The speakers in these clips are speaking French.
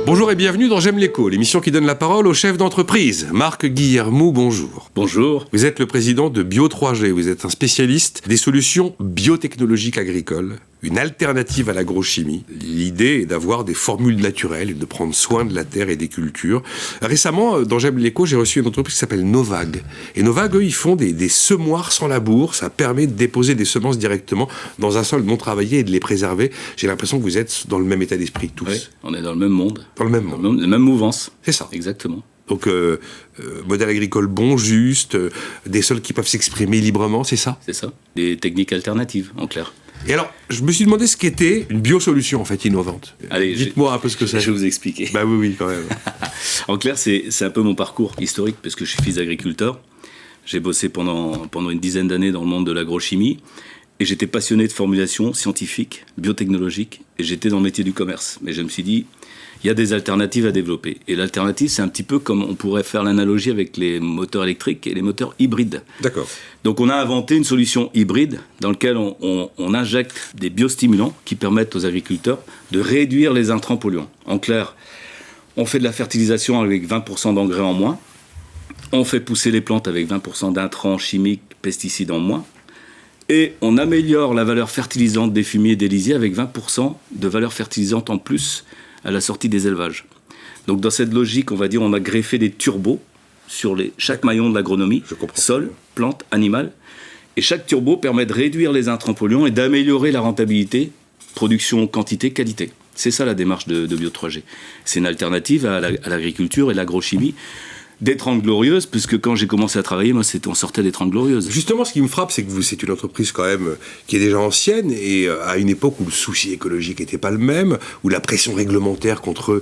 Bonjour et bienvenue dans J'aime l'écho, l'émission qui donne la parole aux chefs d'entreprise. Marc Guillermou, bonjour. Bonjour. Vous êtes le président de Bio3G, vous êtes un spécialiste des solutions biotechnologiques agricoles, une alternative à l'agrochimie. L'idée est d'avoir des formules naturelles, de prendre soin de la terre et des cultures. Récemment, dans J'aime l'écho, j'ai reçu une entreprise qui s'appelle Novag. Et Novag, eux, ils font des semoirs sans labour. Ça permet de déposer des semences directement dans un sol non travaillé et de les préserver. J'ai l'impression que vous êtes dans le même état d'esprit, tous. Oui, on est dans le même monde. Dans le même monde. La même mouvance. C'est ça. Exactement. Donc, modèle agricole bon, juste, des sols qui peuvent s'exprimer librement, c'est ça ? C'est ça. Des techniques alternatives, en clair. Et alors, je me suis demandé ce qu'était une biosolution, en fait, innovante. Allez, dites-moi un peu ce que c'est. Je vais vous expliquer. Bah oui, quand même. En clair, c'est un peu mon parcours historique, parce que je suis fils d'agriculteur. J'ai bossé pendant une dizaine d'années dans le monde de l'agrochimie. Et j'étais passionné de formulation scientifique, biotechnologique. Et j'étais dans le métier du commerce. Mais je me suis dit, il y a des alternatives à développer. Et l'alternative, c'est un petit peu comme on pourrait faire l'analogie avec les moteurs électriques et les moteurs hybrides. D'accord. Donc on a inventé une solution hybride dans laquelle on injecte des biostimulants qui permettent aux agriculteurs de réduire les intrants polluants. En clair, on fait de la fertilisation avec 20% d'engrais en moins. On fait pousser les plantes avec 20% d'intrants chimiques, pesticides en moins. Et on améliore la valeur fertilisante des fumiers et des lisiers avec 20% de valeur fertilisante en plus à la sortie des élevages. Donc dans cette logique, on va dire, on a greffé des turbos sur chaque maillon de l'agronomie, sol, plante, animal. Et chaque turbo permet de réduire les intrants polluants et d'améliorer la rentabilité, production, quantité, qualité. C'est ça la démarche de Bio3G. C'est une alternative à l'agriculture et l'agrochimie des 30 Glorieuses, puisque quand j'ai commencé à travailler, moi, on sortait des 30 Glorieuses. Justement, ce qui me frappe, c'est que c'est une entreprise quand même qui est déjà ancienne et à une époque où le souci écologique n'était pas le même, où la pression réglementaire contre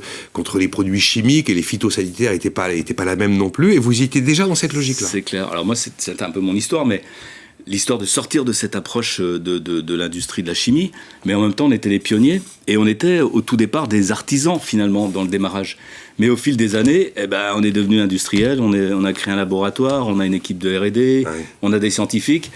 les produits chimiques et les phytosanitaires n'était pas la même non plus, et vous y étiez déjà dans cette logique-là. C'est clair. Alors moi, c'est un peu mon histoire, mais l'histoire de sortir de cette approche de l'industrie de la chimie, mais en même temps, on était les pionniers, et on était au tout départ des artisans, finalement, dans le démarrage. Mais au fil des années, on est devenu industriel, on a créé un laboratoire, on a une équipe de R&D, ouais. On a des scientifiques,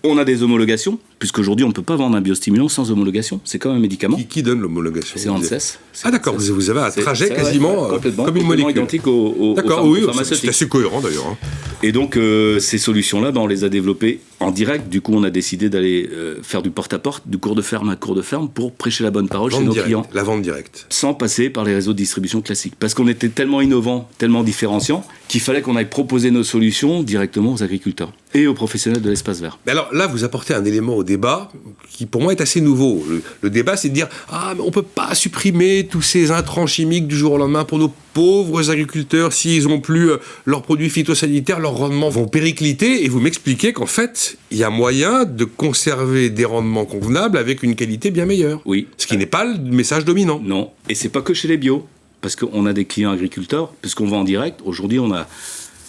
on a des homologations, puisqu'aujourd'hui on ne peut pas vendre un biostimulant sans homologation, c'est comme un médicament. Qui donne l'homologation ? C'est ANSES. Ah d'accord, vous avez un trajet quasiment comme une molécule. Identique aux pharmaceutiques. C'est assez cohérent d'ailleurs. Hein. Et donc ces solutions-là, on les a développées en direct. Du coup, on a décidé d'aller faire du porte-à-porte, du cours de ferme à cours de ferme, pour prêcher la bonne parole chez nos clients. La vente directe. Sans passer par les réseaux de distribution classiques. Parce qu'on était tellement innovants, tellement différenciants, qu'il fallait qu'on aille proposer nos solutions directement aux agriculteurs et aux professionnels de l'espace vert. Mais alors là, vous apportez un élément au débat qui pour moi est assez nouveau. Le débat, c'est de dire « Ah, mais on ne peut pas supprimer tous ces intrants chimiques du jour au lendemain pour nos pauvres agriculteurs. S'ils n'ont plus leurs produits phytosanitaires, leurs rendements vont péricliter. » Et vous m'expliquez qu'en fait, il y a moyen de conserver des rendements convenables avec une qualité bien meilleure. Oui. Ce qui n'est pas le message dominant. Non. Et c'est pas que chez les bio. Parce qu'on a des clients agriculteurs, puisqu'on vend en direct. Aujourd'hui, on a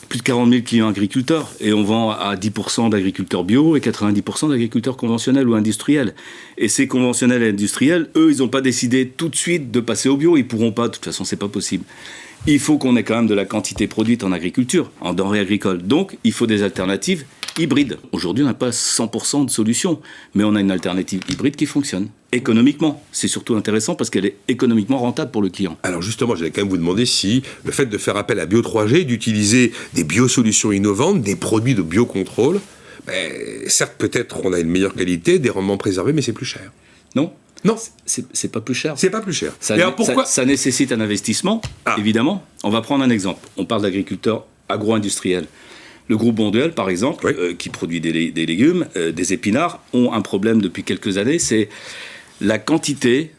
plus de 40 000 clients agriculteurs et on vend à 10% d'agriculteurs bio et 90% d'agriculteurs conventionnels ou industriels. Et ces conventionnels et industriels, eux, ils n'ont pas décidé tout de suite de passer au bio. Ils ne pourront pas, de toute façon, c'est pas possible. Il faut qu'on ait quand même de la quantité produite en agriculture, en denrées agricoles. Donc, il faut des alternatives hybrides. Aujourd'hui, on n'a pas 100% de solutions, mais on a une alternative hybride qui fonctionne. Économiquement, c'est surtout intéressant parce qu'elle est économiquement rentable pour le client. Alors justement, j'allais quand même vous demander si le fait de faire appel à Bio3G, d'utiliser des biosolutions innovantes, des produits de biocontrôle, certes peut-être on a une meilleure qualité, des rendements préservés, mais c'est plus cher. Non. Non, c'est pas plus cher. C'est pas plus cher. Et alors pourquoi ça nécessite un investissement, évidemment. On va prendre un exemple. On parle d'agriculteurs agro-industriels. Le groupe Bonduelle, par exemple, oui. Qui produit des légumes, des épinards, ont un problème depuis quelques années, c'est la quantité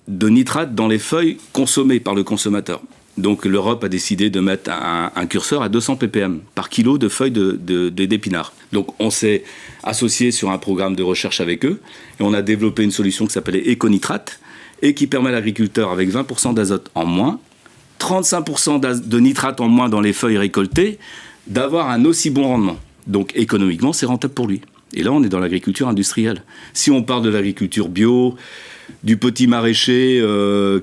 de nitrate dans les feuilles consommées par le consommateur. Donc l'Europe a décidé de mettre un curseur à 200 ppm par kilo de feuilles d'épinards. Donc on s'est associé sur un programme de recherche avec eux et on a développé une solution qui s'appelait Éconitrate et qui permet à l'agriculteur, avec 20% d'azote en moins, 35% de nitrate en moins dans les feuilles récoltées, d'avoir un aussi bon rendement. Donc économiquement, c'est rentable pour lui. Et là, on est dans l'agriculture industrielle. Si on parle de l'agriculture bio, du petit maraîcher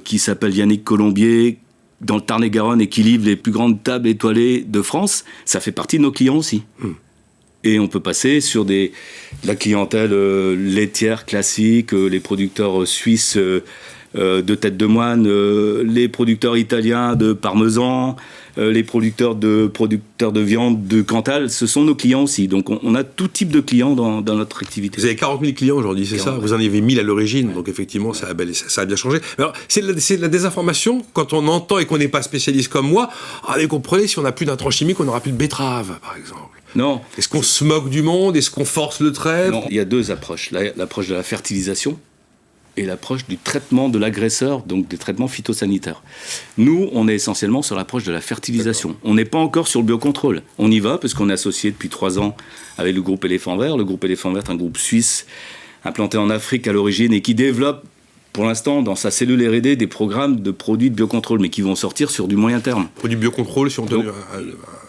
qui s'appelle Yannick Colombier, dans le Tarn-et-Garonne, et qui livre les plus grandes tables étoilées de France, ça fait partie de nos clients aussi. Et on peut passer sur la clientèle laitière classique, les producteurs suisses de tête de moine, les producteurs italiens de parmesan, les producteurs de viande de Cantal, ce sont nos clients aussi. Donc on a tout type de clients dans notre activité. Vous avez 40 000 clients aujourd'hui, c'est ça? Vous en avez 1000 à l'origine, donc effectivement ça a bien changé. Alors c'est de la désinformation quand on entend et qu'on n'est pas spécialiste comme moi. Ah, vous comprenez, si on n'a plus d'intrants chimiques, on n'aura plus de betterave, par exemple. Non. Est-ce qu'on se moque du monde? Est-ce qu'on force le trait? Non, il y a deux approches. L'approche de la fertilisation et l'approche du traitement de l'agresseur, donc des traitements phytosanitaires. Nous, on est essentiellement sur l'approche de la fertilisation. On n'est pas encore sur le biocontrôle. On y va parce qu'on est associé depuis 3 ans avec le groupe Éléphant Vert. Le groupe Éléphant Vert est un groupe suisse implanté en Afrique à l'origine et qui développe pour l'instant dans sa cellule R&D des programmes de produits de biocontrôle, mais qui vont sortir sur du moyen terme. Produit biocontrôle, si on donne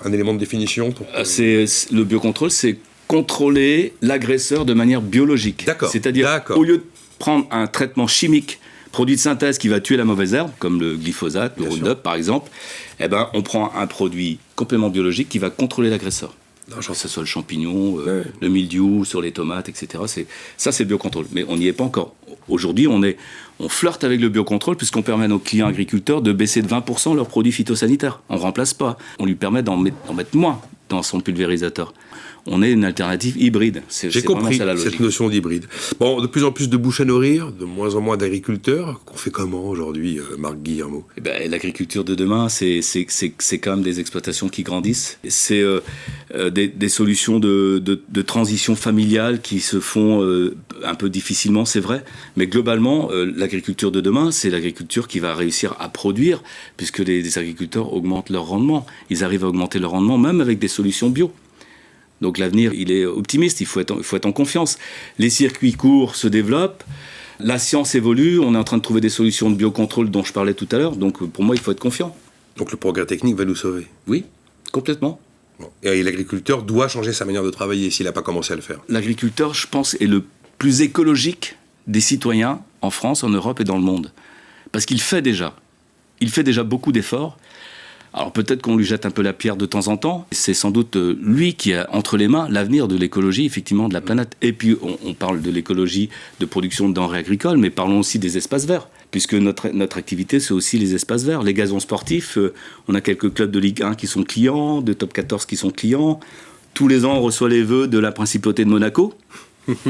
un élément de définition le biocontrôle, c'est contrôler l'agresseur de manière biologique. D'accord. C'est-à-dire, au lieu de prendre un traitement chimique, produit de synthèse qui va tuer la mauvaise herbe, comme le glyphosate, le Roundup par exemple, on prend un produit complètement biologique qui va contrôler l'agresseur. Que ce soit le champignon, le mildiou sur les tomates, etc. Ça, c'est le biocontrôle. Mais on n'y est pas encore. Aujourd'hui, on flirte avec le biocontrôle puisqu'on permet à nos clients agriculteurs de baisser de 20% leurs produits phytosanitaires. On ne remplace pas. On lui permet d'en mettre moins dans son pulvérisateur. On est une alternative hybride. J'ai compris ça, cette notion d'hybride. Bon, de plus en plus de bouches à nourrir, de moins en moins d'agriculteurs. Qu'on fait comment aujourd'hui, Marc Guillermot? L'agriculture de demain, c'est quand même des exploitations qui grandissent. C'est des solutions de transition familiale qui se font un peu difficilement, c'est vrai. Mais globalement, l'agriculture de demain, c'est l'agriculture qui va réussir à produire, puisque les agriculteurs augmentent leur rendement. Ils arrivent à augmenter leur rendement, même avec des solutions bio. Donc l'avenir, il est optimiste, il faut être en confiance. Les circuits courts se développent, la science évolue, on est en train de trouver des solutions de biocontrôle dont je parlais tout à l'heure, donc pour moi, il faut être confiant. Donc le progrès technique va nous sauver? Oui, complètement. Bon. Et l'agriculteur doit changer sa manière de travailler s'il n'a pas commencé à le faire? L'agriculteur, je pense, est le plus écologique des citoyens en France, en Europe et dans le monde. Parce qu'il fait déjà beaucoup d'efforts. Alors peut-être qu'on lui jette un peu la pierre de temps en temps. C'est sans doute lui qui a entre les mains l'avenir de l'écologie, effectivement, de la planète. Et puis on parle de l'écologie de production de denrées agricoles, mais parlons aussi des espaces verts. Puisque notre activité, c'est aussi les espaces verts. Les gazons sportifs, on a quelques clubs de Ligue 1 qui sont clients, de Top 14 qui sont clients. Tous les ans, on reçoit les vœux de la Principauté de Monaco,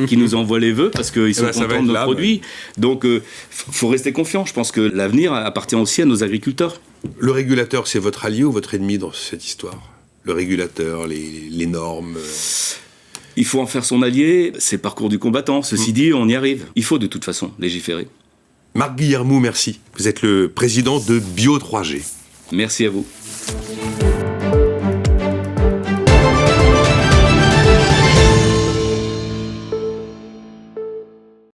qui nous envoient les vœux parce qu'ils sont contents de nos produits. Donc, faut rester confiant. Je pense que l'avenir appartient aussi à nos agriculteurs. Le régulateur, c'est votre allié ou votre ennemi dans cette histoire? Le régulateur, les normes Il faut en faire son allié, c'est le parcours du combattant. Ceci dit, on y arrive. Il faut de toute façon légiférer. Marc Guillermot, merci. Vous êtes le président de Bio 3G. Merci à vous.